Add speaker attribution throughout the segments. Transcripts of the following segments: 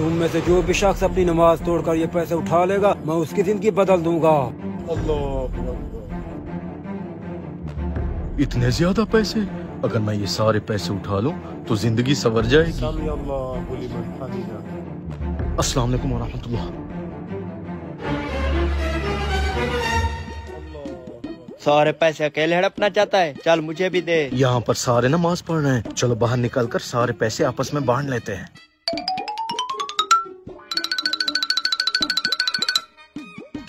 Speaker 1: तुम में से जो भी शख्स अपनी नमाज तोड़कर ये पैसे उठा लेगा, मैं उसकी जिंदगी बदल दूंगा।
Speaker 2: इतने ज्यादा पैसे? अगर मैं ये सारे पैसे उठा लूं तो जिंदगी संवर जाएगी। अस्सलाम वालेकुम व रहमतुल्लाह।
Speaker 3: सारे पैसे अकेले हड़पना चाहता है, चल मुझे भी दे।
Speaker 2: यहाँ पर सारे नमाज पढ़ रहे हैं, चलो बाहर निकलकर सारे पैसे आपस में बांट लेते हैं।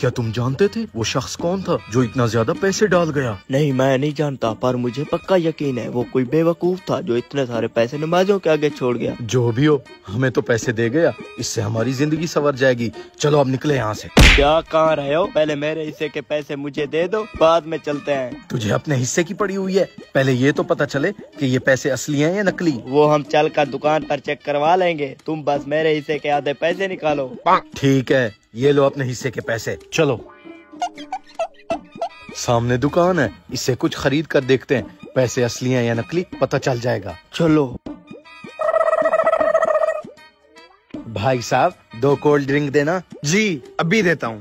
Speaker 2: क्या तुम जानते थे वो शख्स कौन था जो इतना ज्यादा पैसे डाल गया?
Speaker 3: नहीं, मैं नहीं जानता, पर मुझे पक्का यकीन है वो कोई बेवकूफ था जो इतने सारे पैसे नमाजों के आगे छोड़ गया।
Speaker 2: जो भी हो, हमें तो पैसे दे गया, इससे हमारी जिंदगी संवर जाएगी। चलो अब निकले यहाँ से।
Speaker 3: क्या कहाँ रहे हो? पहले मेरे हिस्से के पैसे मुझे दे दो, बाद में चलते हैं।
Speaker 2: तुझे अपने हिस्से की पड़ी हुई है, पहले ये तो पता चले कि ये पैसे असली हैं या नकली।
Speaker 3: वो हम चल कर दुकान पर चेक करवा लेंगे, तुम बस मेरे हिस्से के आधे पैसे निकालो।
Speaker 2: ठीक है, ये लो अपने हिस्से के पैसे। चलो, सामने दुकान है, इससे कुछ खरीद कर देखते हैं, पैसे असली हैं या नकली पता चल जाएगा।
Speaker 3: चलो।
Speaker 2: भाई साहब 2 कोल्ड ड्रिंक देना।
Speaker 4: जी अभी देता हूँ।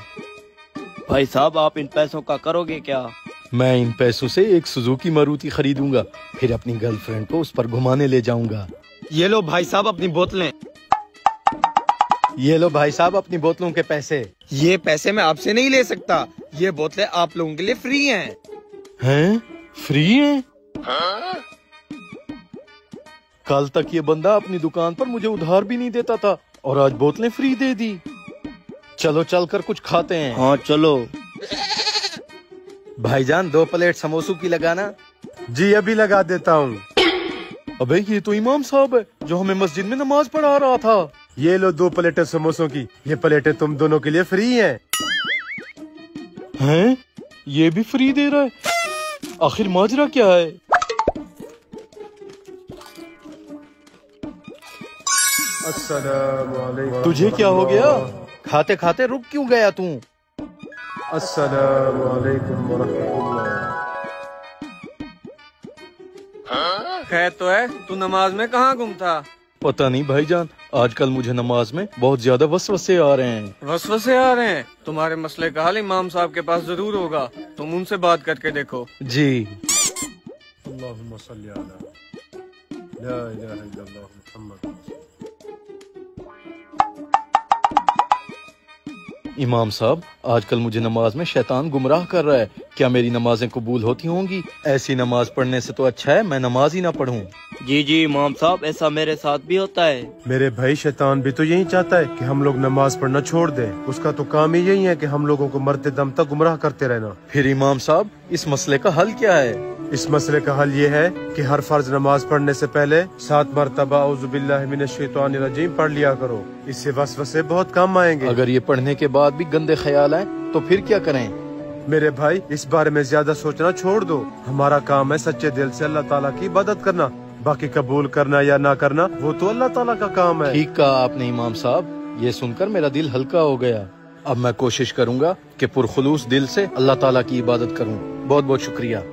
Speaker 3: भाई साहब आप इन पैसों का करोगे क्या?
Speaker 2: मैं इन पैसों से एक सुजुकी मारुति खरीदूंगा, फिर अपनी गर्लफ्रेंड को उस पर घुमाने ले जाऊंगा।
Speaker 4: ये लो भाई साहब अपनी बोतलें।
Speaker 2: ये लो भाई साहब अपनी बोतलों के पैसे।
Speaker 4: ये पैसे मैं आपसे नहीं ले सकता, ये बोतलें आप लोगों के लिए फ्री हैं।
Speaker 2: हैं? फ्री हैं? कल तक ये बंदा अपनी दुकान पर मुझे उधार भी नहीं देता था और आज बोतलें फ्री दे दी। चलो चलकर कुछ खाते हैं।
Speaker 3: हाँ चलो।
Speaker 2: भाईजान 2 प्लेट समोसों की लगाना।
Speaker 5: जी अभी लगा देता हूँ।
Speaker 2: अबे ये तो इमाम साहब है जो हमें मस्जिद में नमाज पढ़ा रहा था।
Speaker 5: ये लो 2 प्लेटें समोसों की, ये प्लेटें तुम दोनों के लिए फ्री हैं।
Speaker 2: हैं? ये भी फ्री दे रहा है? आखिर माजरा क्या है?
Speaker 5: अस्सलाम वालेकुम।
Speaker 2: तुझे क्या हो गया? खाते खाते रुक क्यों गया तू?
Speaker 5: अस्सलाम वालेकुम व रहमतुल्लाह।
Speaker 1: खैर तो है, तू नमाज में कहाँ गुम था?
Speaker 2: पता नहीं भाईजान, आजकल मुझे नमाज में बहुत ज्यादा वसवसे आ रहे हैं।
Speaker 1: वसवसे आ रहे हैं? तुम्हारे मसले का हल इमाम साहब के पास जरूर होगा, तुम उनसे बात करके देखो।
Speaker 2: जी।
Speaker 5: अल्लाहुम्मा सल्ली अला ला इलाहा इल्लल्लाह मुहम्मद।
Speaker 2: इमाम साहब आजकल मुझे नमाज में शैतान गुमराह कर रहा है, क्या मेरी नमाजें कबूल होती होंगी? ऐसी नमाज पढ़ने से तो अच्छा है मैं नमाज ही ना पढ़ूं।
Speaker 3: जी जी इमाम साहब, ऐसा मेरे साथ भी होता है।
Speaker 5: मेरे भाई शैतान भी तो यही चाहता है कि हम लोग नमाज पढ़ना छोड़ दें। उसका तो काम ही यही है कि हम लोगों को मरते दम तक गुमराह करते रहना।
Speaker 2: फिर इमाम साहब इस मसले का हल क्या है?
Speaker 5: इस मसले का हल ये है कि हर फर्ज नमाज पढ़ने से पहले 7 मरतबा औज़ु बिल्लाहि मिनश शैतानिर रजीम पढ़ लिया करो, इससे वसवसे बहुत कम आएंगे।
Speaker 2: अगर ये पढ़ने के बाद भी गंदे ख्याल आए तो फिर क्या करें?
Speaker 5: मेरे भाई इस बारे में ज्यादा सोचना छोड़ दो। हमारा काम है सच्चे दिल से अल्लाह ताला की इबादत करना, बाकी कबूल करना या ना करना वो तो अल्लाह ताला का काम है।
Speaker 2: ठीक कहा आपने इमाम साहब, ये सुनकर मेरा दिल हल्का हो गया। अब मैं कोशिश करूंगा कि पुरखुलूस दिल से अल्लाह ताला की इबादत करूं। बहुत बहुत शुक्रिया।